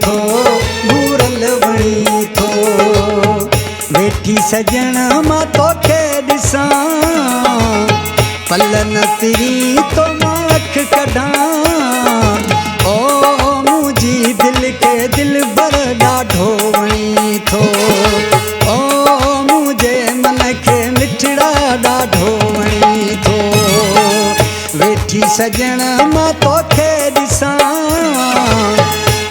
थो घूरल वणी थो। वेठी सजण मां तोखे ॾिसां पल न तिरी तो मां अख कढां। ओ मुंहिंजी दिलि खे दिलबर ॾाढो वणी थो। ओ मुंहिंजे मन खे मिठड़ा ॾाढो वणी थो। वेठी सजण मां तोखे ॾिसां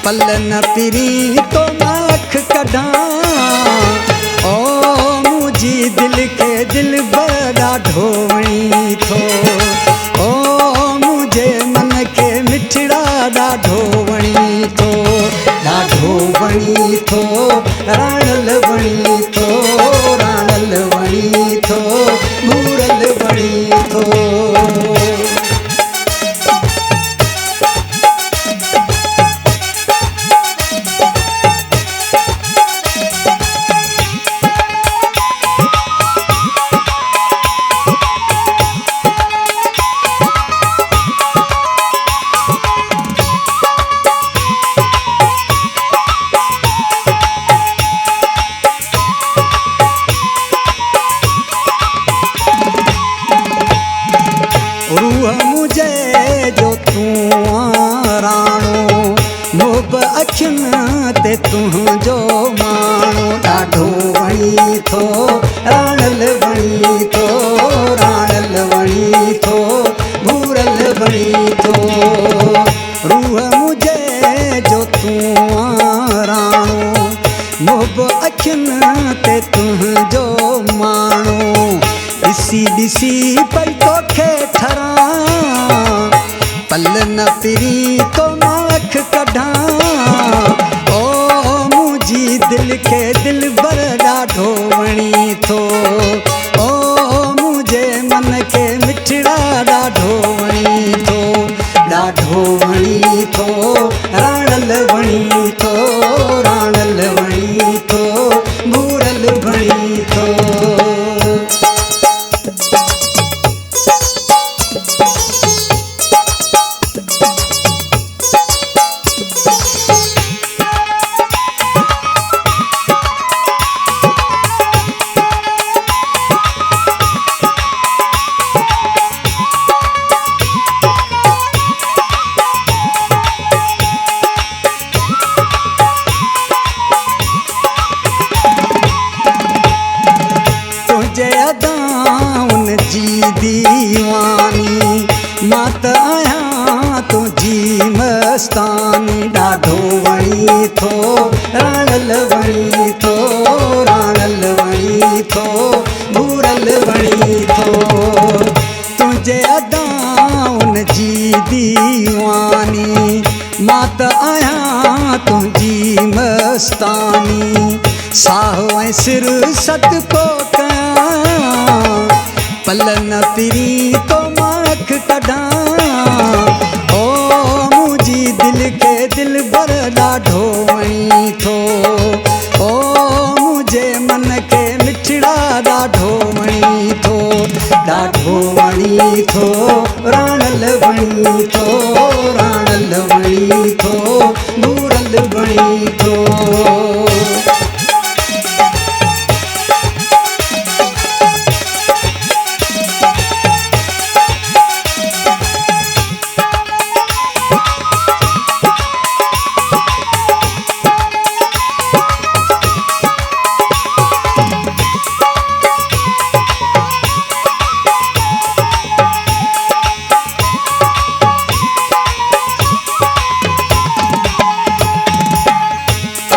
पल न तिरी तो मां अख कढां। ओ मुंहिंजी दिलि खे दिलबर ॾाढो वणी थो। ओ मुंहिंजे मन खे मिठड़ा ॾाढो वणी थो। ॾाढो वणी थो राणल वणी थो। राणल वणी थो घूरल वणी थो। रूह मुझे जो तूं राणो मोब अखियुनि ते तुंहिंजो माणो। ॾाढो वणी थो राणल वणी थो। राणल वणी थो घूरल वणी थो। रूह मुझे जो तूं राणो मोब अखियुनि ते तुंहिंजो माणो। ॾिसी ॾिसी पई तोखे ठरां पल न तिरी तो मां अख कढां। ओ मुंहिंजी दिलि खे दिलबर ॾाढो वणी थो। ओ मुंहिंजे मन खे मिठड़ा ॾाढो वणी थो। ॾाढो वणी थो राणल वणी थो। राणल वणी थो घूरल वणी थो। अदाउन जी दीवानी मां त आहियां तुंहिंजी मस्तानी। ॾाढो वणी थो राणल वणी थो। राणल वणी थो घूरल वणी थो। तुंहिंजे अदाउन जी दीवानी मां त आहियां तुंहिंजी मस्तानी। साहो ऐं सिर सदको कयां पल न तिरी तो मां अख कढां। ओ मुंहिंजी दिलि खे दिलबर ॾाढो वणी थो। ओ मुंहिंजे मन खे मिठड़ा ॾाढो वणी थो। ॾाढो वणी थो राणल वणी थो। राणल वणी थो घूरल वणी थो।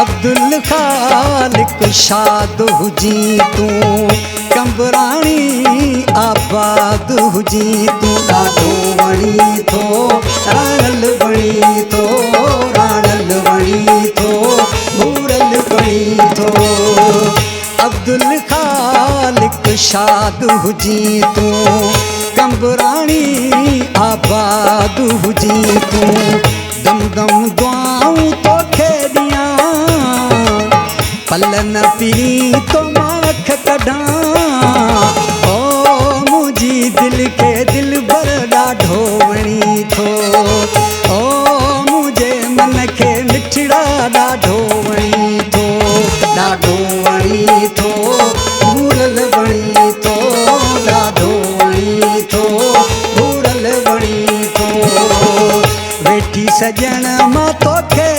अब्दुल खालिक शाद हुजी तूं कंबराणी आबाद हुजी तूं। ॾाढो वणी थो राणल वणी थो। राणल वणी थो घूरल वणी थो। अब्दुल खालिक शाद हुजी तूं कंबराणी आबाद हुजी तूं। दम दम दुआऊं तोखे ॾियां पल न पीरी तो मां अख कढां। ओ मुंहिंजी दिलि खे दिलबर ॾाढो वणी थो। ओ मुंहिंजे मन खे मिठड़ा सजन मां तोखे